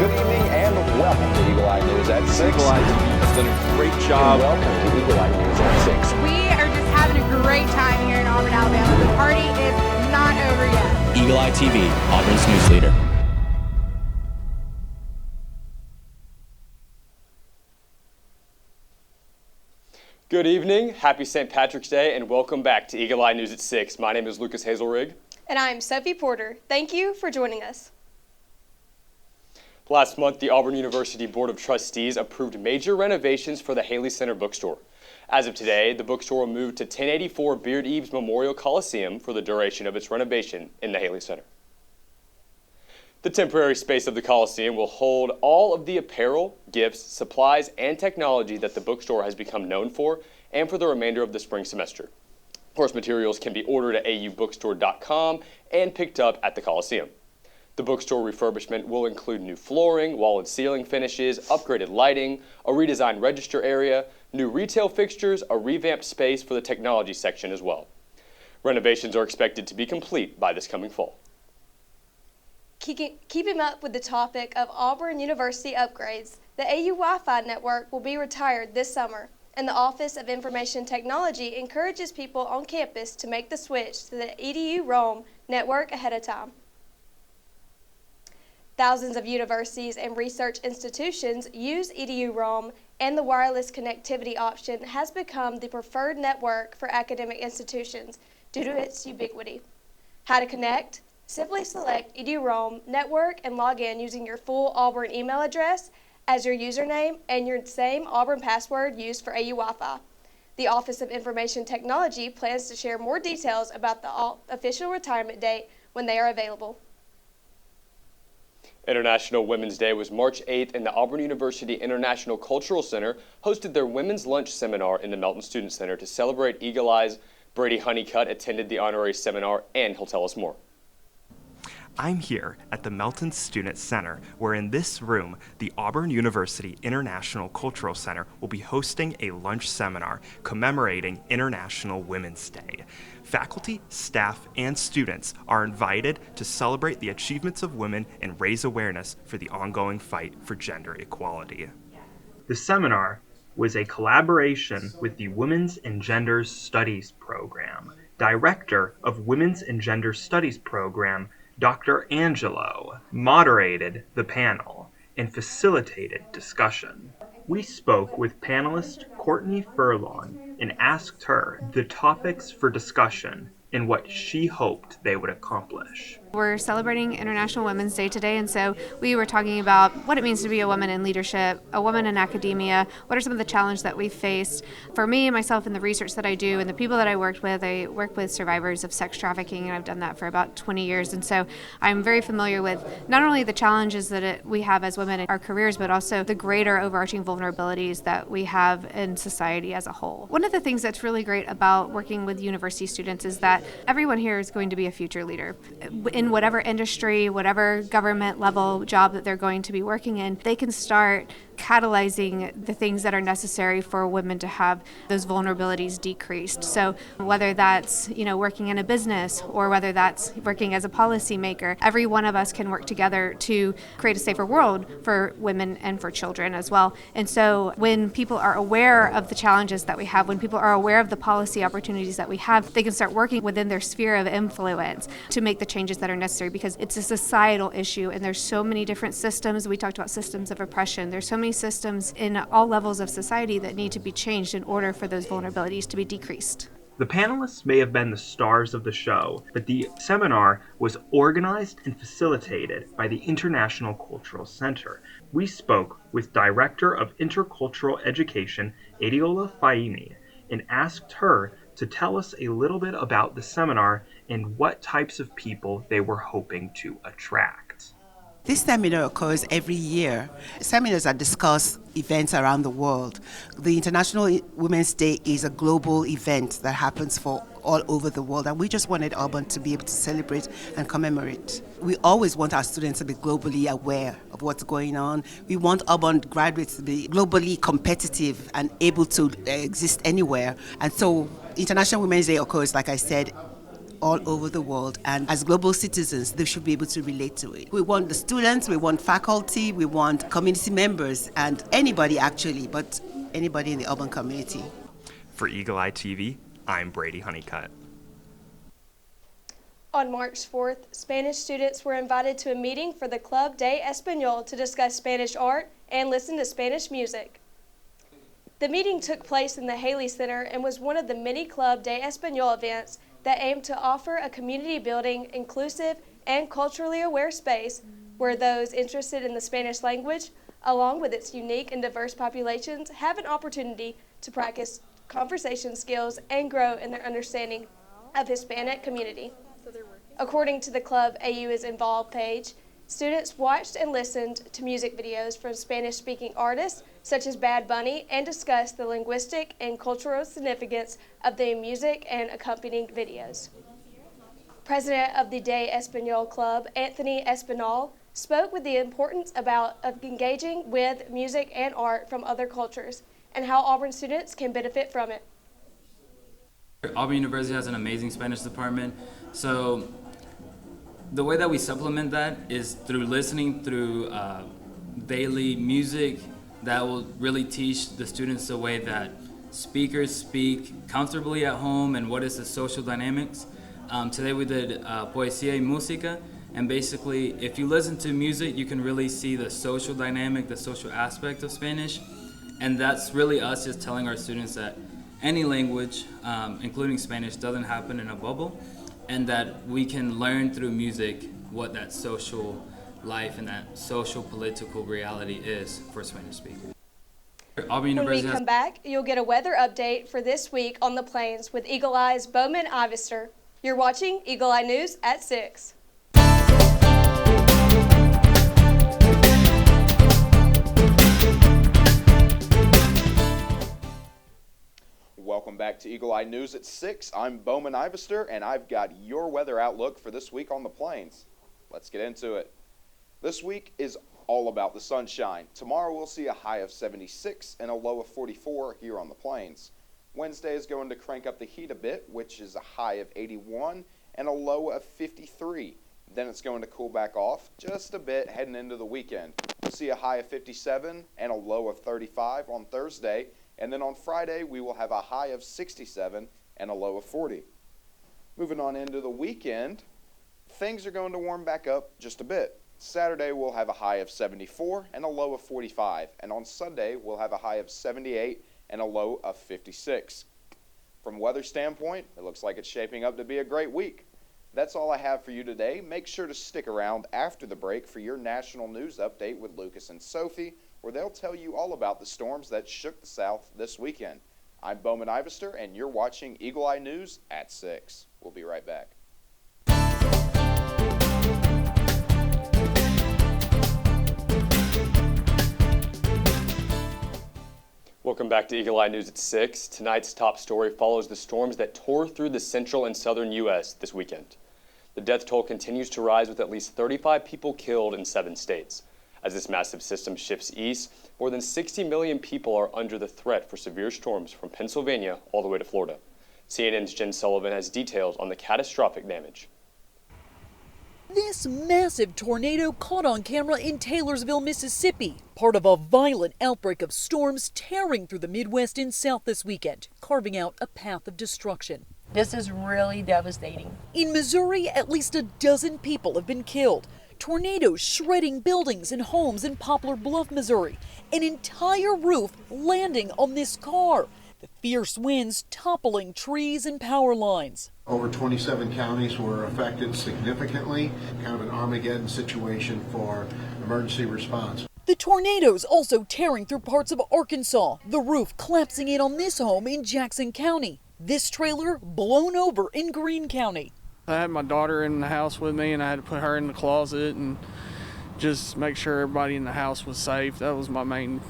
Good evening and welcome to Eagle Eye News at 6. Eagle Eye TV has done a great job. And welcome to Eagle Eye News at 6. We are just having a great time here in Auburn, Alabama. The party is not over yet. Eagle Eye TV, Auburn's news leader. Good evening, happy St. Patrick's Day, and welcome back to Eagle Eye News at 6. My name is Lucas Hazelrig. And I'm Sophie Porter. Thank you for joining us. Last month, the Auburn University Board of Trustees approved major renovations for the Haley Center bookstore. As of today, the bookstore will move to 1084 Beard Eaves Memorial Coliseum for the duration of its renovation in the Haley Center. The temporary space of the Coliseum will hold all of the apparel, gifts, supplies, and technology that the bookstore has become known for, and for the remainder of the spring semester. Course materials can be ordered at aubookstore.com and picked up at the Coliseum. The bookstore refurbishment will include new flooring, wall and ceiling finishes, upgraded lighting, a redesigned register area, new retail fixtures, a revamped space for the technology section as well. Renovations are expected to be complete by this coming fall. Keeping up with the topic of Auburn University upgrades, the AU Wi-Fi network will be retired this summer, and the Office of Information Technology encourages people on campus to make the switch to the EDU Roam network ahead of time. Thousands of universities and research institutions use EDU Roam, and the wireless connectivity option has become the preferred network for academic institutions due to its ubiquity. How to connect? Simply select EDU Roam network and log in using your full Auburn email address as your username and your same Auburn password used for AU Wi-Fi. The Office of Information Technology plans to share more details about the official retirement date when they are available. International Women's Day was March 8th, and the Auburn University International Cultural Center hosted their Women's Lunch Seminar in the Melton Student Center to celebrate Eagle Eye's Brady Honeycutt attended the honorary seminar, and he'll tell us more. I'm here at the Melton Student Center, where in this room, the Auburn University International Cultural Center will be hosting a lunch seminar commemorating International Women's Day. Faculty, staff, and students are invited to celebrate the achievements of women and raise awareness for the ongoing fight for gender equality. The seminar was a collaboration with the Women's and Gender Studies program. Director of Women's and Gender Studies program, Dr. Angelo, moderated the panel and facilitated discussion. We spoke with panelist Courtenee and asked her the topics for discussion and what she hoped they would accomplish. We're celebrating International Women's Day today, and so we were talking about what it means to be a woman in leadership, a woman in academia, what are some of the challenges that we've faced. For me and myself in the research that I do and the people that I work with survivors of sex trafficking, and I've done that for about 20 years, and so I'm very familiar with not only the challenges that we have as women in our careers, but also the greater overarching vulnerabilities that we have in society as a whole. One of the things that's really great about working with university students is that everyone here is going to be a future leader. In whatever industry, whatever government level job that they're going to be working in, they can start catalyzing the things that are necessary for women to have those vulnerabilities decreased. So whether that's, working in a business or whether that's working as a policymaker, every one of us can work together to create a safer world for women and for children as well. And so when people are aware of the challenges that we have, when people are aware of the policy opportunities that we have, they can start working within their sphere of influence to make the changes that are necessary, because it's a societal issue and there's so many different systems. We talked about systems of oppression. There's so many systems in all levels of society that need to be changed in order for those vulnerabilities to be decreased. The panelists may have been the stars of the show, but the seminar was organized and facilitated by the International Cultural Center. We spoke with Director of Intercultural Education, Adiola Faini, and asked her to tell us a little bit about the seminar and what types of people they were hoping to attract. This seminar occurs every year. Seminars that discuss events around the world. The International Women's Day is a global event that happens for all over the world, and we just wanted Auburn to be able to celebrate and commemorate. We always want our students to be globally aware of what's going on. We want Auburn graduates to be globally competitive and able to exist anywhere. And so International Women's Day occurs, like I said, all over the world, and as global citizens, they should be able to relate to it. We want the students, we want faculty, we want community members, and anybody actually, but anybody in the urban community. For Eagle Eye TV, I'm Brady Honeycutt. On March 4th, Spanish students were invited to a meeting for the Club de Español to discuss Spanish art and listen to Spanish music. The meeting took place in the Haley Center and was one of the many Club de Español events that aimed to offer a community-building, inclusive, and culturally aware space where those interested in the Spanish language, along with its unique and diverse populations, have an opportunity to practice conversation skills and grow in their understanding of Hispanic community. According to the Club AU is Involved page, students watched and listened to music videos from Spanish-speaking artists such as Bad Bunny and discussed the linguistic and cultural significance of the music and accompanying videos. President of the De Español Club, Anthony Espinal, spoke with the importance of engaging with music and art from other cultures and how Auburn students can benefit from it. Auburn University has an amazing Spanish department, so the way that we supplement that is through listening through daily music that will really teach the students the way that speakers speak comfortably at home and what is the social dynamics. Today we did Poesía y Música, and basically if you listen to music you can really see the social dynamic, the social aspect of Spanish, and that's really us just telling our students that any language, including Spanish, doesn't happen in a bubble, and that we can learn through music what that social life and that social political reality is for Spanish speakers. When we come back, you'll get a weather update for this week on the plains with Eagle Eye's Beauman Ivester. You're watching Eagle Eye News at 6. Welcome back to Eagle Eye News at 6. I'm Beauman Ivester, and I've got your weather outlook for this week on the plains. Let's get into it. This week is all about the sunshine. Tomorrow we'll see a high of 76 and a low of 44 here on the plains. Wednesday is going to crank up the heat a bit, which is a high of 81 and a low of 53. Then it's going to cool back off just a bit heading into the weekend. We'll see a high of 57 and a low of 35 on Thursday. And then on Friday, we will have a high of 67 and a low of 40. Moving on into the weekend, things are going to warm back up just a bit. Saturday, we'll have a high of 74 and a low of 45. And on Sunday, we'll have a high of 78 and a low of 56. From a weather standpoint, it looks like it's shaping up to be a great week. That's all I have for you today. Make sure to stick around after the break for your national news update with Lucas and Sophie, where they'll tell you all about the storms that shook the South this weekend. I'm Beauman Ivester, and you're watching Eagle Eye News at 6. We'll be right back. Welcome back to Eagle Eye News at 6. Tonight's top story follows the storms that tore through the central and southern U.S. this weekend. The death toll continues to rise with at least 35 people killed in 7 states. As this massive system shifts east, more than 60 million people are under the threat for severe storms from Pennsylvania all the way to Florida. CNN's Jen Sullivan has details on the catastrophic damage. This massive tornado caught on camera in Taylorsville, Mississippi, part of a violent outbreak of storms tearing through the Midwest and South this weekend, carving out a path of destruction. This is really devastating. In Missouri, at least a dozen people have been killed. Tornadoes shredding buildings and homes in Poplar Bluff, Missouri. An entire roof landing on this car. The fierce winds toppling trees and power lines. Over 27 counties were affected significantly, kind of an Armageddon situation for emergency response. The tornadoes also tearing through parts of Arkansas, the roof collapsing in on this home in Jackson County. This trailer blown over in Greene County. I had my daughter in the house with me, and I had to put her in the closet and just make sure everybody in the house was safe. That was my main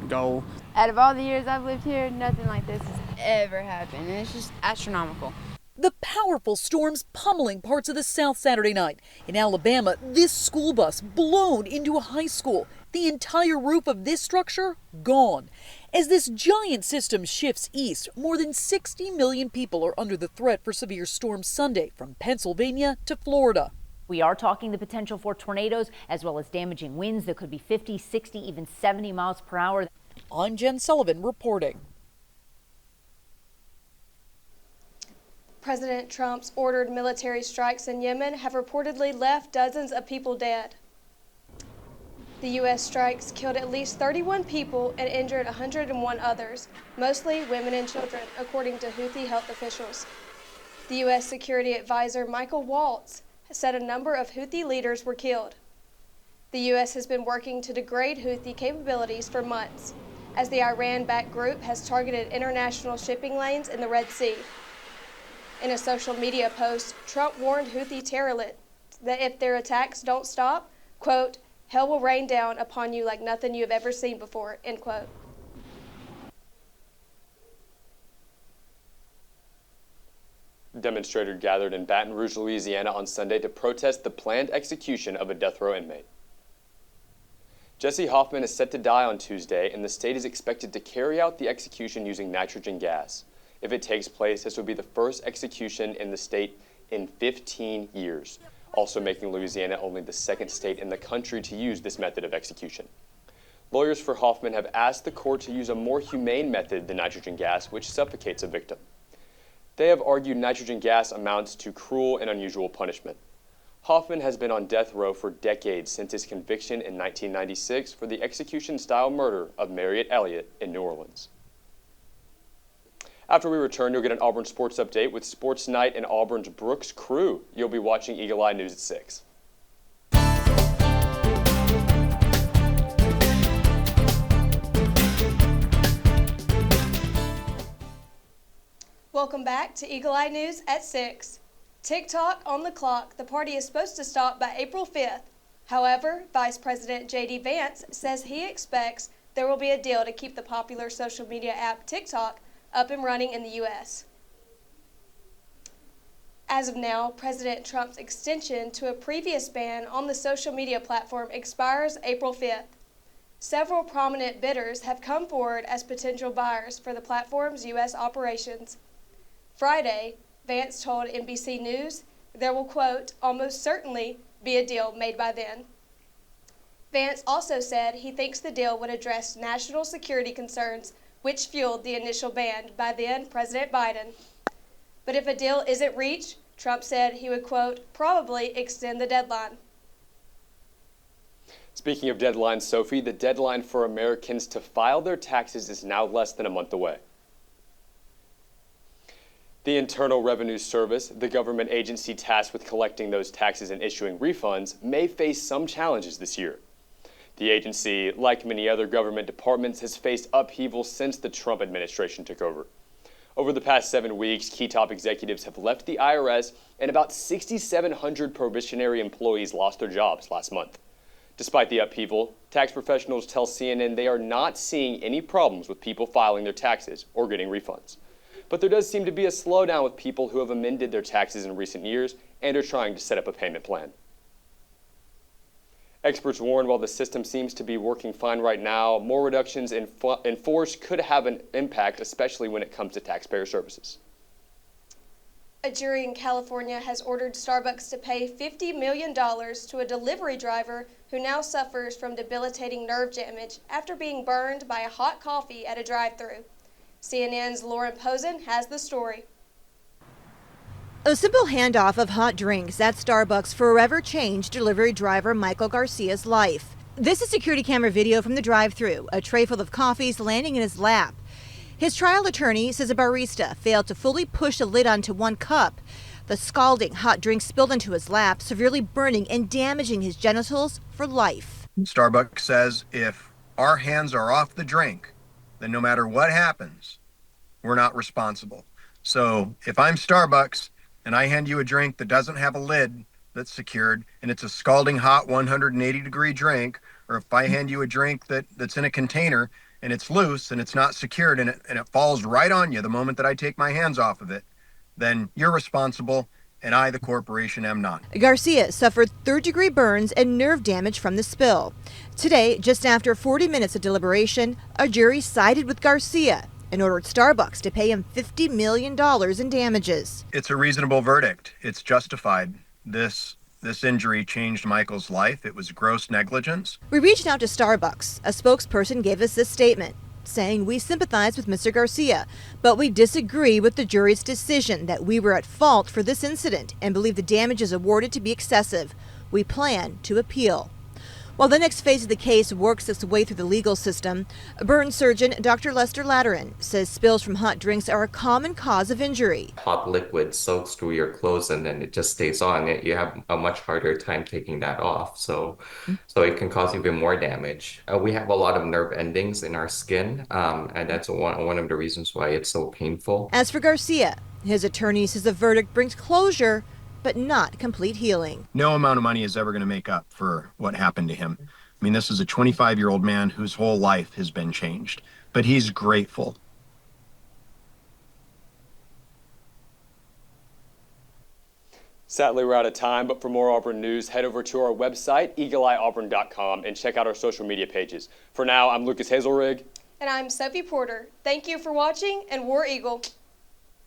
goal. Out of all the years I've lived here, nothing like this has ever happened, and it's just astronomical. The powerful storms pummeling parts of the South Saturday night. In Alabama, this school bus blown into a high school. The entire roof of this structure gone. As this giant system shifts east, more than 60 million people are under the threat for severe storms Sunday from Pennsylvania to Florida. We are talking the potential for tornadoes as well as damaging winds that could be 50, 60, even 70 miles per hour. I'm Jen Sullivan reporting. President Trump's ordered military strikes in Yemen have reportedly left dozens of people dead. The U.S. strikes killed at least 31 people and injured 101 others, mostly women and children, according to Houthi health officials. The U.S. Security Advisor Michael Waltz said a number of Houthi leaders were killed. The U.S. has been working to degrade Houthi capabilities for months, as the Iran-backed group has targeted international shipping lanes in the Red Sea. In a social media post, Trump warned Houthi terrorists that if their attacks don't stop, quote, hell will rain down upon you like nothing you have ever seen before, end quote. Demonstrators gathered in Baton Rouge, Louisiana on Sunday to protest the planned execution of a death row inmate. Jesse Hoffman is set to die on Tuesday, and the state is expected to carry out the execution using nitrogen gas. If it takes place, this would be the first execution in the state in 15 years, also making Louisiana only the second state in the country to use this method of execution. Lawyers for Hoffman have asked the court to use a more humane method than nitrogen gas, which suffocates a victim. They have argued nitrogen gas amounts to cruel and unusual punishment. Hoffman has been on death row for decades since his conviction in 1996 for the execution-style murder of Marriott Elliott in New Orleans. After we return, you'll get an Auburn sports update with Sports Night and Auburn's Brooks Crew. You'll be watching Eagle Eye News at 6. Welcome back to Eagle Eye News at 6. TikTok on the clock. The party is supposed to stop by April 5th. However, Vice President J.D. Vance says he expects there will be a deal to keep the popular social media app TikTok up and running in the U.S. As of now, President Trump's extension to a previous ban on the social media platform expires April 5th. Several prominent bidders have come forward as potential buyers for the platform's U.S. operations. Friday, Vance told NBC News there will, quote, almost certainly be a deal made by then. Vance also said he thinks the deal would address national security concerns which fueled the initial ban by then President Biden. But if a deal isn't reached, Trump said he would, quote, probably extend the deadline. Speaking of deadlines, Sophie, the deadline for Americans to file their taxes is now less than a month away. The Internal Revenue Service, the government agency tasked with collecting those taxes and issuing refunds, may face some challenges this year. The agency, like many other government departments, has faced upheaval since the Trump administration took over. Over the past 7 weeks, key top executives have left the IRS, and about 6,700 probationary employees lost their jobs last month. Despite the upheaval, tax professionals tell CNN they are not seeing any problems with people filing their taxes or getting refunds. But there does seem to be a slowdown with people who have amended their taxes in recent years and are trying to set up a payment plan. Experts warn while the system seems to be working fine right now, more reductions in force could have an impact, especially when it comes to taxpayer services. A jury in California has ordered Starbucks to pay $50 million to a delivery driver who now suffers from debilitating nerve damage after being burned by a hot coffee at a drive-thru. CNN's Lauren Posen has the story. A simple handoff of hot drinks at Starbucks forever changed delivery driver Michael Garcia's life. This is security camera video from the drive-thru, a tray full of coffees landing in his lap. His trial attorney says a barista failed to fully push the lid onto one cup. The scalding hot drink spilled into his lap, severely burning and damaging his genitals for life. Starbucks says if our hands are off the drink, then no matter what happens, we're not responsible. So if I'm Starbucks and I hand you a drink that doesn't have a lid that's secured and it's a scalding hot 180-degree drink, or if I hand you a drink that's in a container and it's loose and it's not secured and it falls right on you the moment that I take my hands off of it, then you're responsible, and I, the corporation, am not. Garcia suffered third-degree burns and nerve damage from the spill. Today, just after 40 minutes of deliberation, a jury sided with Garcia and ordered Starbucks to pay him $50 million in damages. It's a reasonable verdict. It's justified. This injury changed Michael's life. It was gross negligence. We reached out to Starbucks. A spokesperson gave us this statement, saying we sympathize with Mr. Garcia, but we disagree with the jury's decision that we were at fault for this incident and believe the damages awarded to be excessive. We plan to appeal. While the next phase of the case works its way through the legal system, burn surgeon Dr. Lester Latteran says spills from hot drinks are a common cause of injury. Hot liquid soaks through your clothes and then it just stays on. You have a much harder time taking that off, so it can cause even more damage. We have a lot of nerve endings in our skin, and that's one of the reasons why it's so painful. As for Garcia, his attorney says the verdict brings closure, but not complete healing. No amount of money is ever going to make up for what happened to him. I mean, this is a 25-year-old man whose whole life has been changed, but he's grateful. Sadly, we're out of time, but for more Auburn news, head over to our website, eagleeyeauburn.com, and check out our social media pages. For now, I'm Lucas Hazelrig. And I'm Sophie Porter. Thank you for watching, and War Eagle.